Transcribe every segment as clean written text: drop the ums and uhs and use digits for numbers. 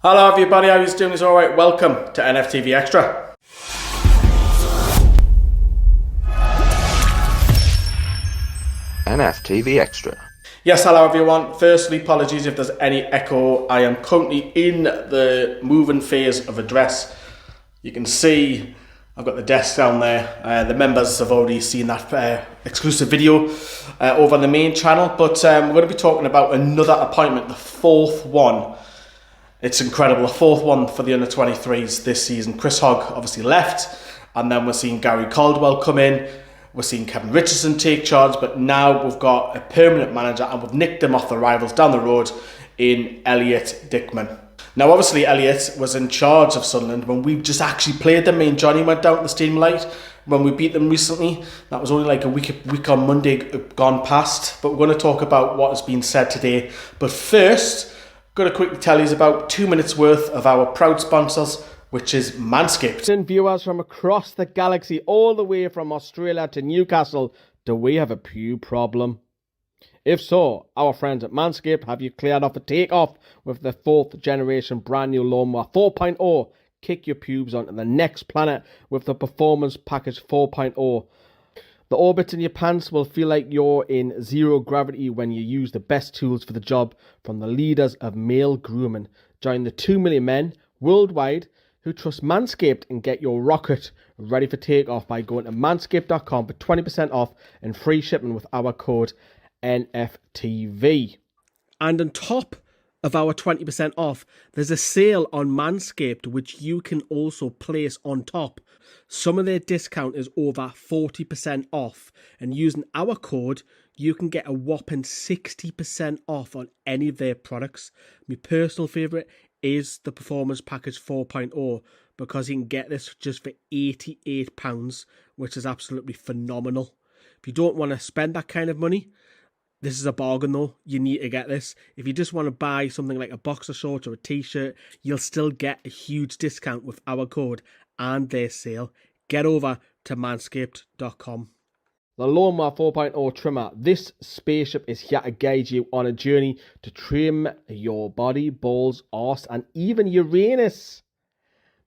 Hello everybody, how are you doing? It's alright. Welcome to NFTV Extra. NFTV Extra. Yes, hello everyone. Firstly, apologies if there's any echo. I am currently in the moving phase of a dress. You can see I've got the desk down there. The members have already seen that exclusive video over on the main channel. But we're going to be talking about another appointment, the fourth one. It's incredible, the fourth one for the under-23s this season. Chris Hogg obviously left, and then we're seeing Gary Caldwell come in. We're seeing Kevin Richardson take charge, but now we've got a permanent manager, and we've nicked him off the rivals down the road in Elliott Dickman. Now, obviously, Elliott was in charge of Sunderland when we just actually played them. Me and Johnny went down to the Stadium Light when we beat them recently. That was only like a week on Monday gone past. But we're going to talk about what has been said today. But first, got to quickly tell you about 2 minutes worth of our proud sponsors, which is Manscaped. And viewers from across the galaxy, all the way from Australia to Newcastle, do we have a pube problem? If so, our friends at Manscaped have you cleared off a takeoff with the 4th generation brand new lawnmower 4.0. Kick your pubes onto the next planet with the Performance Package 4.0. The orbits in your pants will feel like you're in zero gravity when you use the best tools for the job from the leaders of male grooming. Join the 2 million men worldwide who trust Manscaped and get your rocket ready for takeoff by going to manscaped.com for 20% off and free shipping with our code NFTV. And on top of our 20% off, there's a sale on Manscaped which you can also place on top. Some of their discount is over 40% off, and using our code, you can get a whopping 60% off on any of their products. My personal favourite is the Performance Package 4.0 because you can get this just for £88, which is absolutely phenomenal. If you don't want to spend that kind of money, this is a bargain though. You need to get this. If you just want to buy something like a boxer short or a t-shirt, you'll still get a huge discount with our code and their sale. Get over to manscaped.com. The Lawnmower 4.0 trimmer. This spaceship is here to guide you on a journey to trim your body, balls, arse, and even Uranus.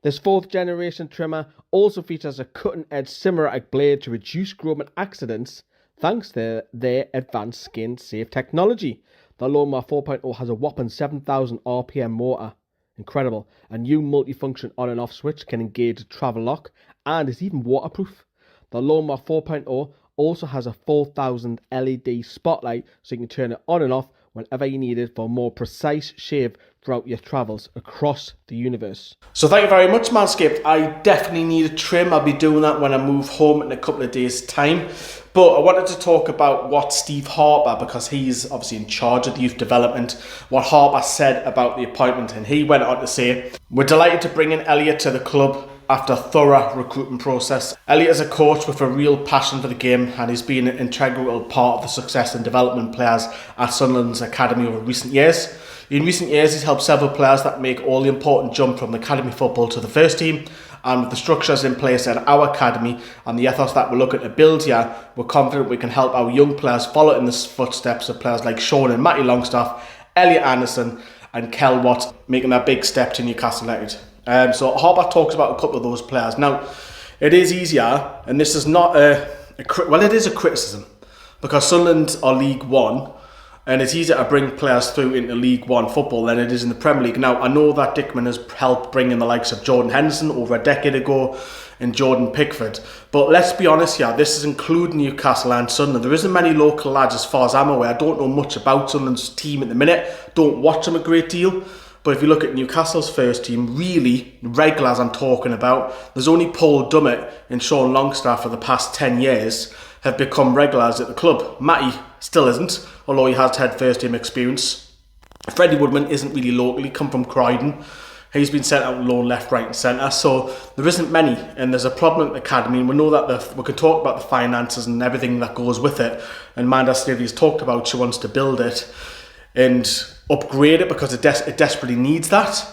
This 4th generation trimmer also features a cutting-edge Simeratic blade to reduce grooming accidents thanks to their advanced skin-safe technology. The Lawnmower 4.0 has a whopping 7,000 RPM motor. Incredible. A new multifunction on and off switch can engage the travel lock and is even waterproof. The Lawnmower 4.0 also has a 4,000 LED spotlight so you can turn it on and off whenever you need it for a more precise shave throughout your travels across the universe. So thank you very much, Manscaped. I definitely need a trim. I'll be doing that when I move home in a couple of days' time. But I wanted to talk about what Steve Harper, because he's obviously in charge of the youth development, what Harper said about the appointment. And he went on to say, "We're delighted to bring in Elliott to the club after a thorough recruitment process. Elliott is a coach with a real passion for the game, and he's been an integral part of the success and development of players at Sunderland's academy over recent years. In recent years, he's helped several players that make all the important jump from academy football to the first team. And with the structures in place at our academy and the ethos that we're looking to build here, we're confident we can help our young players follow in the footsteps of players like Sean and Matty Longstaff, Elliot Anderson and Kel Watt, making that big step to Newcastle United." So Harper talks about a couple of those players. Now, it is easier, and this is not it is a criticism, because Sunderland are League One, and it's easier to bring players through into League One football than it is in the Premier League. Now, I know that Dickman has helped bring in the likes of Jordan Henderson over a decade ago and Jordan Pickford. But let's be honest here, this is including Newcastle and Sunderland. There isn't many local lads as far as I'm aware. I don't know much about Sunderland's team at the minute. Don't watch them a great deal. But if you look at Newcastle's first team, really, regulars I'm talking about, there's only Paul Dummett and Sean Longstaff for the past 10 years have become regulars at the club. Matty still isn't, although he has had first team experience. Freddie Woodman isn't really locally, come from Croydon. He's been sent out loan left, right and centre. So there isn't many, and there's a problem at the academy. And we know that we could talk about the finances and everything that goes with it. And Manda Staley's talked about she wants to build it and upgrade it because it desperately needs that.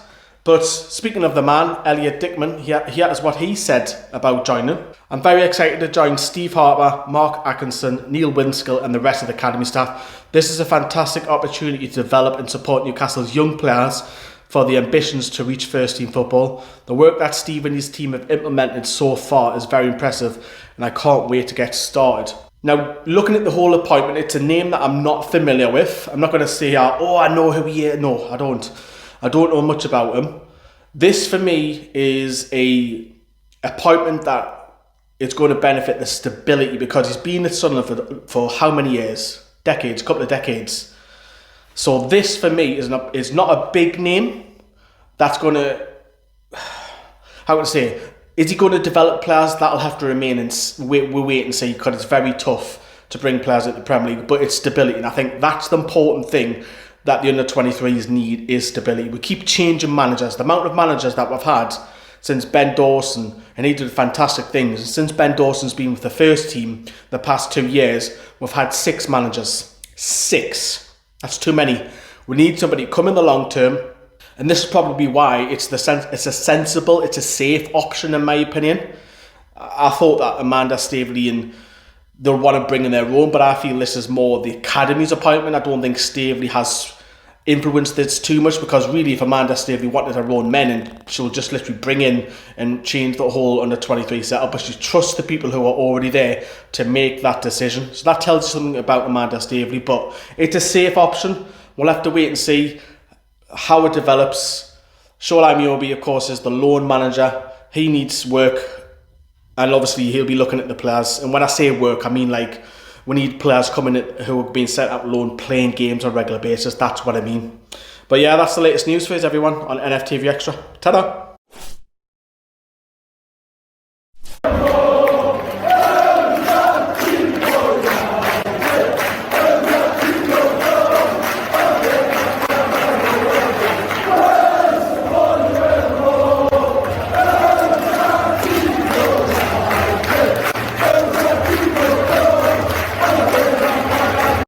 But speaking of the man, Elliott Dickman, here is what he said about joining. "I'm very excited to join Steve Harper, Mark Atkinson, Neil Winskill and the rest of the academy staff. This is a fantastic opportunity to develop and support Newcastle's young players for the ambitions to reach first team football. The work that Steve and his team have implemented so far is very impressive, and I can't wait to get started. Now, looking at the whole appointment, it's a name that I'm not familiar with. I'm not going to say, oh, I know who he is. No, I don't. I don't know much about him. This, for me, is a appointment that is going to benefit the stability, because he's been at Sunderland for how many years? Decades, couple of decades. So this, for me, is not a big name that's going to, how would I say, is he going to develop players? That'll have to remain, and we'll wait and see, because it's very tough to bring players into the Premier League, but it's stability, and I think that's the important thing that the under-23s need, is stability. We keep changing managers. The amount of managers that we've had since Ben Dawson, and he did fantastic things. Since Ben Dawson's been with the first team the past 2 years, we've had 6 managers. 6. That's too many. We need somebody to come in the long term, and this is probably why it's a sensible, it's a safe option in my opinion. I thought that Amanda Staveley and they'll want to bring in their own, but I feel this is more the academy's appointment. I don't think Staveley has influenced this too much, because really if Amanda Staveley wanted her own men, and she'll just literally bring in and change the whole under-23 setup, but she trusts the people who are already there to make that decision. So that tells you something about Amanda Staveley, but it's a safe option. We'll have to wait and see how it develops. Shola Miobi, of course, is the loan manager. He needs work, and obviously he'll be looking at the players. And when I say work, I mean like we need players coming in who are being sent out loan, playing games on a regular basis. That's what I mean. But yeah, that's the latest news for us, everyone, on NFTV Extra. Ta-da!